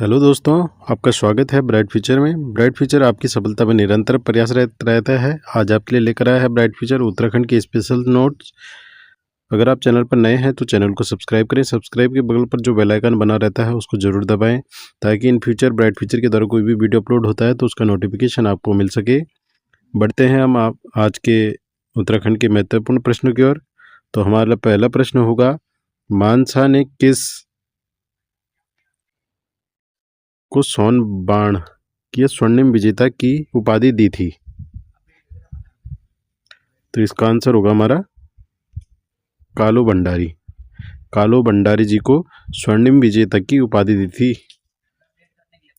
Hello दोस्तों, आपका स्वागत है ब्राइट फ्यूचर में। ब्राइट फ्यूचर आपकी सफलता में निरंतर प्रयासरत रहता है। आज आपके लिए लेकर आया है ब्राइट फ्यूचर उत्तराखंड के स्पेशल नोट्स। अगर आप चैनल पर नए हैं तो चैनल को सब्सक्राइब करें। सब्सक्राइब के बगल पर जो बेल आइकन बना रहता है उसको जरूर दबाएं, ताकि इन फ्यूचर ब्राइट फ्यूचर के द्वारा कोई भी वीडियो अपलोड होता है तो उसका नोटिफिकेशन आपको मिल सके। बढ़ते हैं हम आप आज के उत्तराखंड के महत्वपूर्ण प्रश्नों की ओर। तो हमारा पहला प्रश्न होगा, मानसा ने किस को सोन बाण की स्वर्णिम विजेता की उपाधि दी थी? तो इसका आंसर होगा हमारा कालो भंडारी। कालो भंडारी जी को स्वर्णिम विजेता की उपाधि दी थी।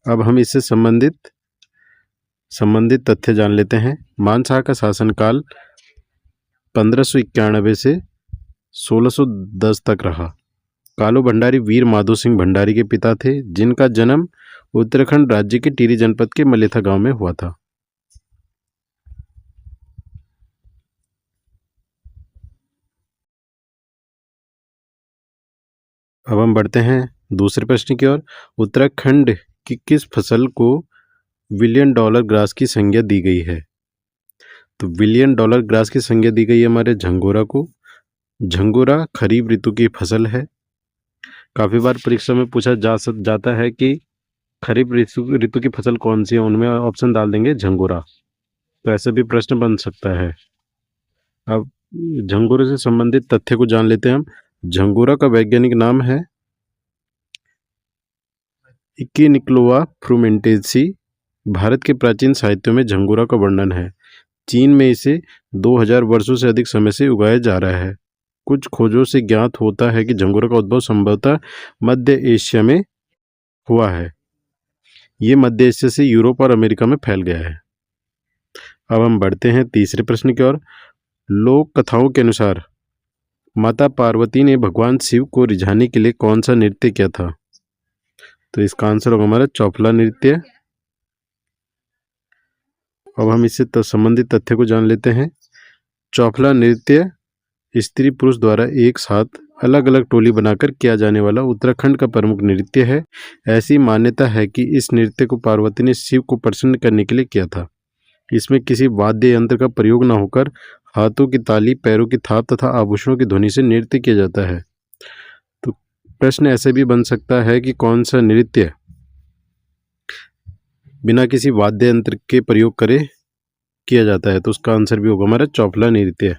अब हम इससे संबंधित तथ्य जान लेते हैं। मानसा का शासनकाल 1591 से 1610 तक रहा। कालो भंडारी वीर माधो सिंह भंडारी के पिता थे, जिनका जन्म उत्तराखंड राज्य के टिहरी जनपद के मलेथा गांव में हुआ था। अब हम बढ़ते हैं दूसरे प्रश्न की ओर। उत्तराखंड की किस फसल को $1 बिलियन ग्रास की संज्ञा दी गई है? तो $1 बिलियन ग्रास की संज्ञा दी गई है हमारे झंगोरा को। झंगोरा खरीफ ऋतु की फसल है। काफी बार परीक्षा में पूछा जाता है कि खरीफ ऋतु की फसल कौन सी है, उनमें ऑप्शन डाल देंगे झंगोरा, तो ऐसे भी प्रश्न बन सकता है। अब झंगोरे से संबंधित तथ्य को जान लेते हैं हम। झंगोरा का वैज्ञानिक नाम है इकिनिक्लोआ फ्रूमेंटेसी। भारत के प्राचीन साहित्यों में झंगोरा का वर्णन है। चीन में इसे 2000 वर्षों से अधिक समय से उगाया जा रहा है। कुछ खोजों से ज्ञात होता है कि झंगोरा का उद्भव संभवतः मध्य एशिया में हुआ है। ये मध्य एशिया से यूरोप और अमेरिका में फैल गया है। अब हम बढ़ते हैं तीसरे प्रश्न की ओर। लोक कथाओं के अनुसार माता पार्वती ने भगवान शिव को रिझाने के लिए कौन सा नृत्य किया था? तो इसका आंसर होगा हमारा चौफला नृत्य। अब हम इससे संबंधित तथ्य को जान लेते हैं। चौफला नृत्य स्त्री पुरुष द्वारा एक साथ अलग अलग टोली बनाकर किया जाने वाला उत्तराखंड का प्रमुख नृत्य है। ऐसी मान्यता है कि इस नृत्य को पार्वती ने शिव को प्रसन्न करने के लिए किया था। इसमें किसी वाद्य यंत्र का प्रयोग न होकर हाथों की ताली, पैरों की थाप तथा आभूषणों की ध्वनि से नृत्य किया जाता है। तो प्रश्न ऐसे भी बन सकता है कि कौन सा नृत्य बिना किसी वाद्य यंत्र के प्रयोग करे किया जाता है? तो उसका आंसर भी होगा हमारा चौफला नृत्य।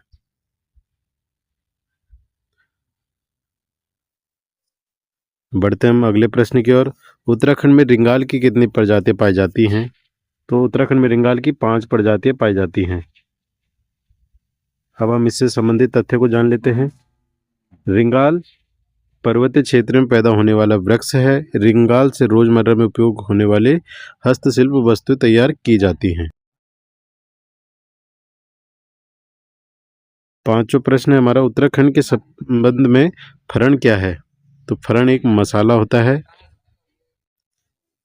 बढ़ते हम अगले प्रश्न की ओर। उत्तराखंड में रिंगाल की कितनी प्रजातियां पाई जाती हैं? तो उत्तराखंड में रिंगाल की 5 प्रजातियां पाई जाती हैं। अब हम इससे संबंधित तथ्य को जान लेते हैं। रिंगाल पर्वतीय क्षेत्र में पैदा होने वाला वृक्ष है। रिंगाल से रोजमर्रा में उपयोग होने वाले हस्तशिल्प वस्तुएं तैयार की जाती हैं। पांचवा प्रश्न है हमारा, उत्तराखंड के संबंध में फरण क्या है? तो फरण एक मसाला होता है।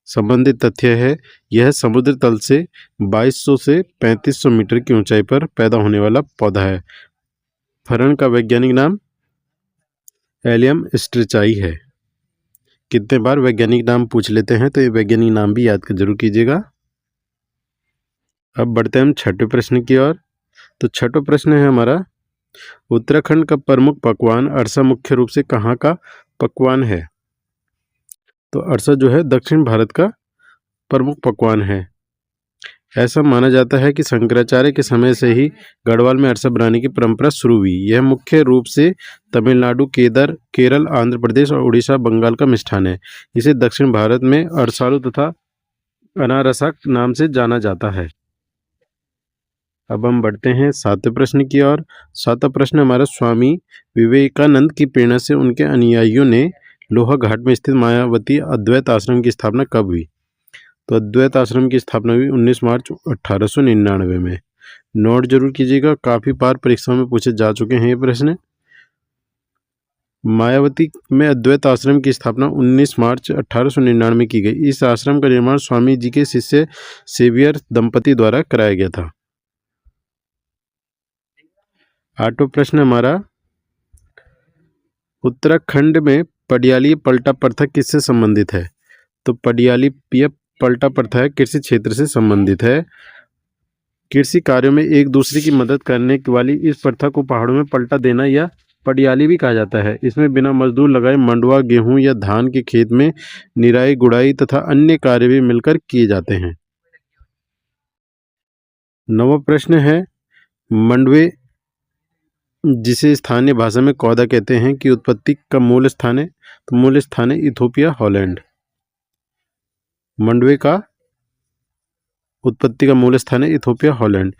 संबंधित तथ्य है, यह समुद्र तल से 2200 से 3500 मीटर की ऊंचाई पर पैदा होने वाला पौधा है। फरण का वैज्ञानिक नाम एलियम स्ट्रेचाई है। कितने बार वैज्ञानिक नाम पूछ लेते हैं, तो ये वैज्ञानिक नाम भी याद जरूर कीजिएगा। अब बढ़ते हैं हम छठे प्रश्न की ओर। तो छठा प्रश्न है हमारा, उत्तराखंड का प्रमुख पकवान अरसा मुख्य रूप से कहाँ का पकवान है? तो अरसा जो है दक्षिण भारत का प्रमुख पकवान है। ऐसा माना जाता है कि शंकराचार्य के समय से ही गढ़वाल में अरसा बनाने की परंपरा शुरू हुई। यह मुख्य रूप से तमिलनाडु, केरल, आंध्र प्रदेश और उड़ीसा, बंगाल का मिष्ठान है। इसे दक्षिण भारत में अरसालू तथा अनारसा नाम से जाना जाता है। अब हम बढ़ते हैं सातवें प्रश्न की ओर। सातवां प्रश्न हमारा, स्वामी विवेकानंद की प्रेरणा से उनके अनुयायियों ने लोहाघाट में स्थित मायावती अद्वैत आश्रम की स्थापना कब हुई? तो अद्वैत आश्रम की स्थापना हुई 19 मार्च 1899 में। नोट जरूर कीजिएगा, काफी बार परीक्षाओं में पूछे जा चुके हैं ये प्रश्न। मायावती में अद्वैत आश्रम की स्थापना 19 मार्च 1899 में की गई। इस आश्रम का निर्माण स्वामी जी के शिष्य सेवियर दंपति द्वारा कराया गया था। आठवां प्रश्न हमारा, उत्तराखंड में पडियाली पलटा प्रथा किससे संबंधित है? तो पडियाली या पलटा प्रथा है कृषि क्षेत्र से संबंधित है। कृषि कार्यों में एक दूसरे की मदद करने वाली इस प्रथा को पहाड़ों में पलटा देना या पडियाली भी कहा जाता है। इसमें बिना मजदूर लगाए मंडवा, गेहूं या धान के खेत में निराई, गुड़ाई तथा अन्य कार्य भी मिलकर किए जाते हैं। नवा प्रश्न है, मंडवे जिसे स्थानीय भाषा में कौदा कहते हैं की उत्पत्ति का मूल स्थान है? तो मूल स्थान है इथोपिया, हॉलैंड। मंडवे का उत्पत्ति का मूल स्थान है इथोपिया, हॉलैंड।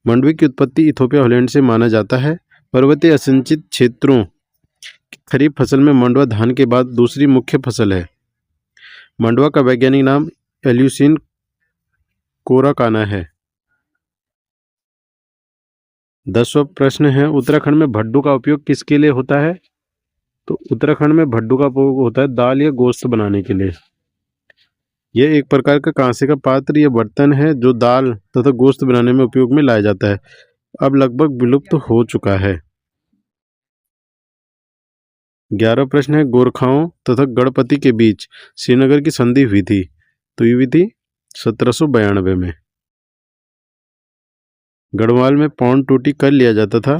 मंडवे की उत्पत्ति इथोपिया, हॉलैंड से माना जाता है। पर्वतीय असिंचित क्षेत्रों की खरीफ फसल में मंडवा धान के बाद दूसरी मुख्य फसल है। मंडवा का वैज्ञानिक नाम एल्यूसिन कोराकाना है। 10वां प्रश्न है, उत्तराखंड में भड्डू का उपयोग किसके लिए होता है? तो उत्तराखंड में भड्डू का उपयोग होता है दाल या गोश्त बनाने के लिए। यह एक प्रकार का कांसे का पात्र या बर्तन है जो दाल तथा गोश्त बनाने में उपयोग में लाया जाता है। अब लगभग विलुप्त हो चुका है। 11वां प्रश्न है, गोरखाओं तथा गणपति के बीच श्रीनगर की संधि हुई थी। तो ये हुई थी 1792 में। गढ़वाल में पौंड टूटी कर लिया जाता था।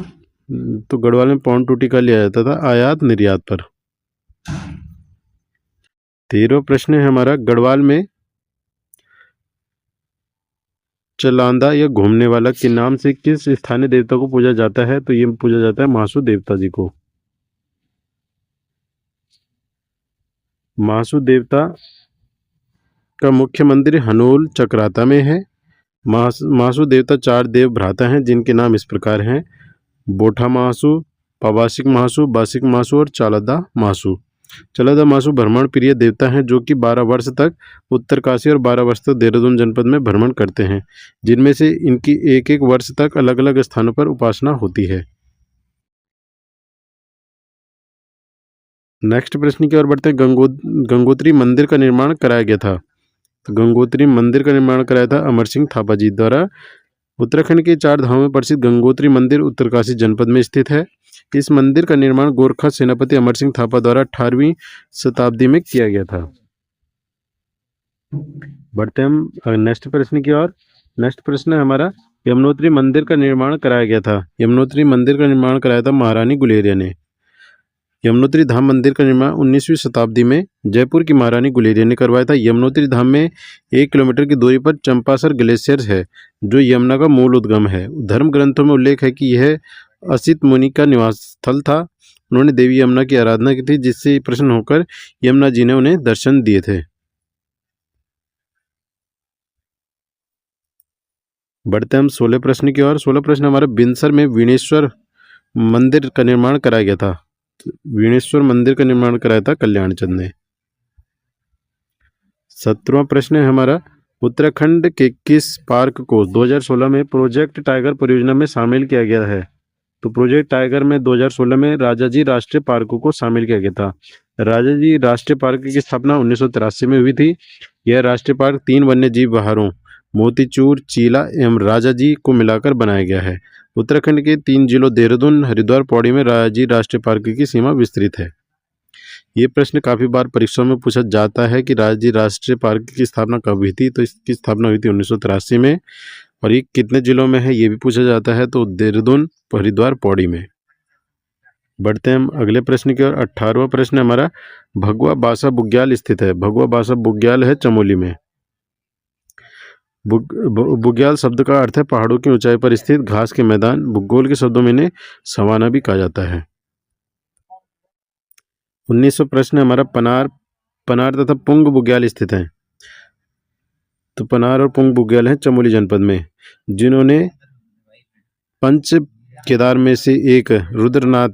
तो गढ़वाल में पौंड टूटी कर लिया जाता था आयात निर्यात पर। 13वां प्रश्न है हमारा, गढ़वाल में चलांदा या घूमने वाला के नाम से किस स्थानीय देवता को पूजा जाता है? तो ये पूजा जाता है महासू देवता जी को। महासू देवता का मुख्य मंदिर हनोल चक्राता में है। महासू देवता 4 देव भ्राता हैं जिनके नाम इस प्रकार हैं, बोठा महासू, पावासिक महासू, बासिक महासू और चालदा महासू। चालदा महासू भ्रमण प्रिय देवता हैं जो कि 12 वर्ष तक उत्तरकाशी और 12 वर्ष तक देहरादून जनपद में भ्रमण करते हैं, जिनमें से इनकी एक एक वर्ष तक अलग अलग स्थानों पर उपासना होती है। नेक्स्ट प्रश्न की ओर बढ़ते हैं, गंगोत्री मंदिर का निर्माण कराया गया था। तो गंगोत्री मंदिर का निर्माण कराया था अमर सिंह थापा जी द्वारा। उत्तराखंड के 4 धामों में प्रसिद्ध गंगोत्री मंदिर उत्तरकाशी जनपद में स्थित है। इस मंदिर का निर्माण गोरखा सेनापति अमर सिंह थापा द्वारा 18वीं शताब्दी में किया गया था। बढ़ते हम नेक्स्ट प्रश्न की ओर। नेक्स्ट प्रश्न है हमारा, यमुनोत्री मंदिर का निर्माण कराया गया था। यमुनोत्री मंदिर का निर्माण कराया था महारानी गुलेरिया ने। यमुनोत्री धाम मंदिर का निर्माण 19वीं शताब्दी में जयपुर की महारानी गुलेरिया ने करवाया था। यमुनोत्री धाम में 1 किलोमीटर की दूरी पर चंपासर ग्लेशियर है जो यमुना का मूल उद्गम है। धर्म ग्रंथों में उल्लेख है कि यह असित मुनि का निवास स्थल था। उन्होंने देवी यमुना की आराधना की थी जिससे प्रसन्न होकर यमुना जी ने उन्हें दर्शन दिए थे। बढ़ते हम 16 प्रश्न की ओर। 16 प्रश्न हमारा, बिनसर में वीणेश्वर मंदिर का निर्माण कराया गया था। वीणेश्वर मंदिर का निर्माण कराया था कल्याण चंद ने। 17वां प्रश्न है हमारा, उत्तराखंड के किस पार्क को 2016 में प्रोजेक्ट टाइगर परियोजना में शामिल किया गया है? तो प्रोजेक्ट टाइगर में 2016 में राजाजी राष्ट्रीय पार्क को शामिल किया गया था। राजाजी राष्ट्रीय पार्क की स्थापना 1983 में हुई थी। यह राष्ट्रीय पार्क 3 वन्य जीव बहारों मोतीचूर, चीला एवं राजाजी को मिलाकर बनाया गया है। उत्तराखंड के 3 जिलों देहरादून, हरिद्वार, पौड़ी में राजाजी राष्ट्रीय पार्क की सीमा विस्तृत है। ये प्रश्न काफ़ी बार परीक्षाओं में पूछा जाता है कि राजाजी राष्ट्रीय पार्क की स्थापना कब हुई थी? तो इसकी स्थापना हुई थी 1983 में। और ये कितने जिलों में है ये भी पूछा जाता है, तो देहरादून, हरिद्वार, पौड़ी में। बढ़ते हैं हम अगले प्रश्न की ओर। 18वां प्रश्न हमारा, भगवा बासा बुग्याल स्थित है। भगवा बासा बुग्याल है चमोली में। बुग्याल शब्द का अर्थ है पहाड़ों की ऊंचाई पर स्थित घास के मैदान। भूगोल के शब्दों में इन्हें सवाना भी कहा जाता है। 19वां प्रश्न हमारा, पनार तथा पुंग बुग्याल स्थित है। तो पनार और पुंग बुग्याल हैं चमोली जनपद में। जिन्होंने पंच केदार में से एक रुद्रनाथ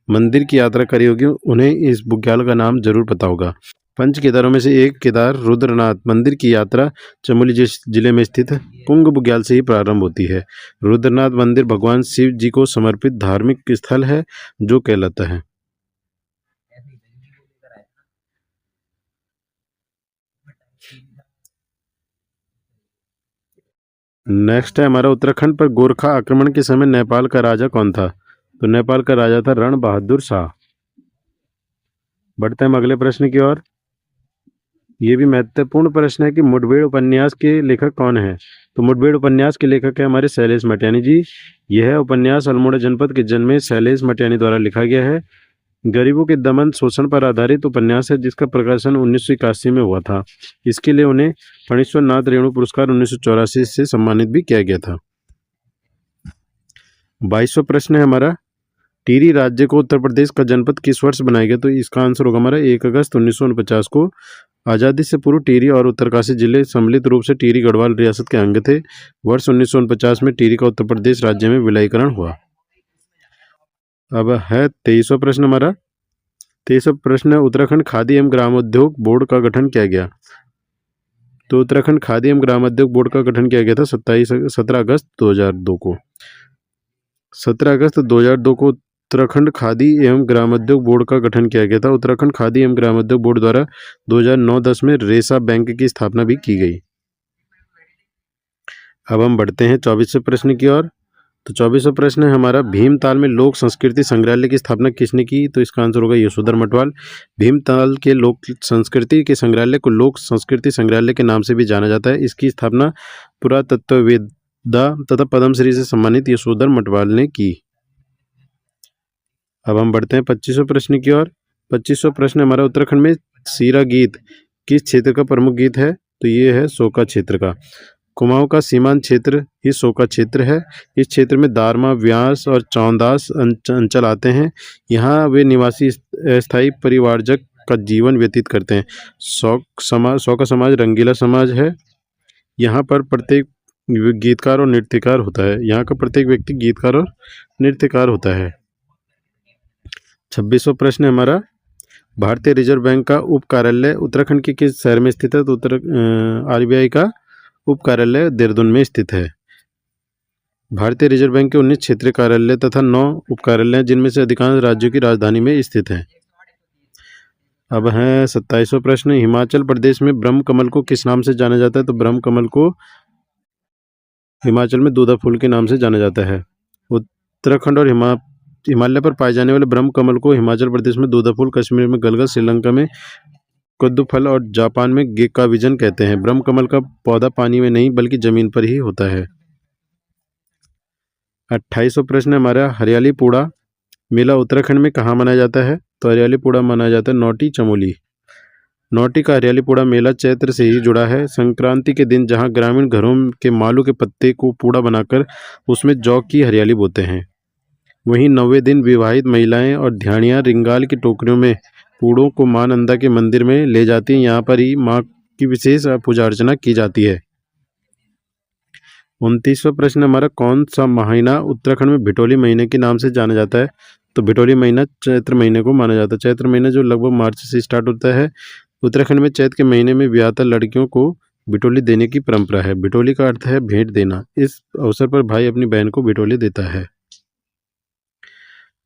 मंदिर की यात्रा करी होगी उन्हें इस बुग्याल का नाम जरूर पता होगा। पंच केदारों में से एक केदार रुद्रनाथ मंदिर की यात्रा चमोली जिले में स्थित पुंग बुग्याल से ही प्रारंभ होती है। रुद्रनाथ मंदिर भगवान शिव जी को समर्पित धार्मिक स्थल है जो कहलाता है। नेक्स्ट है हमारा, उत्तराखंड पर गोरखा आक्रमण के समय नेपाल का राजा कौन था? तो नेपाल का राजा था रण बहादुर शाह। बढ़ते हैं हम अगले प्रश्न की ओर। ये भी महत्वपूर्ण प्रश्न है कि मुठभेड़ उपन्यास के लेखक कौन है। तो मुठभेड़ उपन्यास के लेखक है हमारे शैलेश मटियानी जी। यह उपन्यास अल्मोड़ा जनपद के जन्मे शैलेश मटियानी द्वारा लिखा गया है। गरीबों के दमन शोषण पर आधारित उपन्यास है जिसका प्रकाशन 1981 में हुआ था। इसके लिए उन्हें फणीश्वर नाथ रेणु पुरस्कार 1984 से सम्मानित भी किया गया था। 22वां प्रश्न है हमारा, टिहरी राज्य को उत्तर प्रदेश का जनपद किस वर्ष बनाया गया। तो इसका आंसर होगा हमारा 1 अगस्त 1949 को। आज़ादी से पूर्व टिहरी और उत्तरकाशी जिले सम्मिलित रूप से टिहरी गढ़वाल रियासत के अंग थे। वर्ष 1949 में टिहरी का उत्तर प्रदेश राज्य में विलयीकरण हुआ। अब है 23वां प्रश्न हमारा। 23वां प्रश्न है, उत्तराखंड खादी एवं ग्रामोद्योग बोर्ड का गठन किया गया। तो उत्तराखंड खादी एवं ग्रामोद्योग बोर्ड का गठन किया गया था 17 अगस्त 2002 को। 17 अगस्त 2002 को उत्तराखंड खादी एवं ग्रामोद्योग बोर्ड का गठन किया गया था। उत्तराखंड खादी एवं ग्रामोद्योग बोर्ड द्वारा 2009-10 में रेसा बैंक की स्थापना भी की गई। अब हम बढ़ते हैं 24वें प्रश्न की ओर। तो 24वां प्रश्न है हमारा, भीमताल में लोक संस्कृति संग्रहालय की स्थापना किसने की। तो इसका आंसर होगा यशोधर मटवाल। भीमताल के लोक संस्कृति के संग्रहालय को लोक संस्कृति संग्रहालय के नाम से भी जाना जाता है। इसकी स्थापना पुरातत्ववेत्ता तथा पद्मश्री से सम्मानित यशोधर मटवाल ने की। अब हम बढ़ते हैं 25वें प्रश्न की ओर। 25वां प्रश्न हमारा, उत्तराखंड में सीरा गीत किस क्षेत्र का प्रमुख गीत है। तो ये है शोका क्षेत्र का। कुमाऊं का सीमांत क्षेत्र ही शोका क्षेत्र है। इस क्षेत्र में दारमा, व्यास और चौंदास अंचल आते हैं। यहाँ वे निवासी अस्थायी परिवारजक का जीवन व्यतीत करते हैं। शौका समाज रंगीला समाज है। यहाँ पर प्रत्येक गीतकार और नृत्यकार होता है। यहाँ का प्रत्येक व्यक्ति गीतकार और नृत्यकार होता है। 26वां प्रश्न है हमारा, भारतीय रिजर्व बैंक का उप कार्यालय उत्तराखंड के किस शहर में स्थित है। तो RBI का उप कार्यालय देहरादून में स्थित है। भारतीय रिजर्व बैंक के 19 क्षेत्रीय कार्यालय तथा 9 उप कार्यालय हैं जिनमें से अधिकांश राज्यों की राजधानी में स्थित हैं। अब है 27वां प्रश्न, हिमाचल प्रदेश में ब्रह्म कमल को किस नाम से जाना जाता है। तो ब्रह्म कमल को हिमाचल में दूधा फूल के नाम से जाना जाता है। उत्तराखंड और हिमालय पर पाए जाने वाले ब्रह्म कमल को हिमाचल प्रदेश में दूधा फूल, कश्मीर में गलगल, श्रीलंका में कद्दू फल और जापान में गेक्का विजन कहते हैं। ब्रह्म कमल का पौधा पानी में नहीं बल्कि जमीन पर ही होता है। 28वां प्रश्न हमारा, हरियाली पूड़ा मेला उत्तराखंड में कहाँ मनाया जाता है। तो हरियाली पूड़ा मनाया जाता है नौटी चमोली। नौटी का हरियाली पूड़ा मेला चैत्र से ही जुड़ा है। संक्रांति के दिन जहाँ ग्रामीण घरों के मालू के पत्ते को पूड़ा बनाकर उसमें जौ की हरियाली बोते हैं, वहीं 9वें दिन विवाहित महिलाएं और ध्यानियाँ रिंगाल की टोकरियों में पूड़ों को मां नंदा के मंदिर में ले जाती हैं। यहाँ पर ही मां की विशेष पूजा अर्चना की जाती है। 29वां प्रश्न हमारा, कौन सा महीना उत्तराखंड में भिटोली महीने के नाम से जाना जाता है। तो भिटोली महीना चैत्र महीने को माना जाता है। चैत्र महीना जो लगभग मार्च से स्टार्ट होता है। उत्तराखंड में चैत्र के महीने में ब्याहता लड़कियों को भिटोली देने की परंपरा है। भिटोली का अर्थ है भेंट देना। इस अवसर पर भाई अपनी बहन को भिटोली देता है।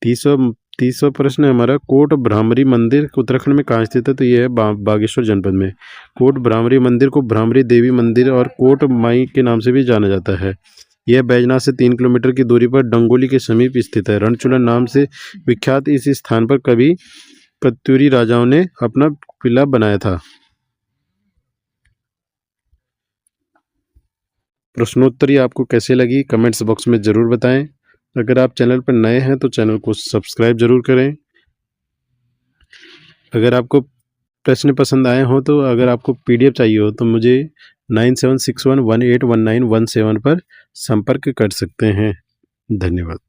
30वां प्रश्न है हमारा, कोट भ्रामरी मंदिर उत्तराखंड में कहाँ स्थित है। तो यह है बागेश्वर जनपद में। कोट भ्रामरी मंदिर को भ्रामरी देवी मंदिर और कोट माई के नाम से भी जाना जाता है। यह बैजनाथ से 3 किलोमीटर की दूरी पर डंगोली के समीप स्थित है। रणचूला नाम से विख्यात इस स्थान पर कभी कत्यूरी राजाओं ने अपना किला बनाया था। प्रश्नोत्तरी आपको कैसे लगी कमेंट्स बॉक्स में ज़रूर बताएं। अगर आप चैनल पर नए हैं तो चैनल को सब्सक्राइब जरूर करें। अगर आपको प्रश्न पसंद आए हो तो अगर आपको PDF चाहिए हो तो मुझे 9761181917 पर संपर्क कर सकते हैं। धन्यवाद।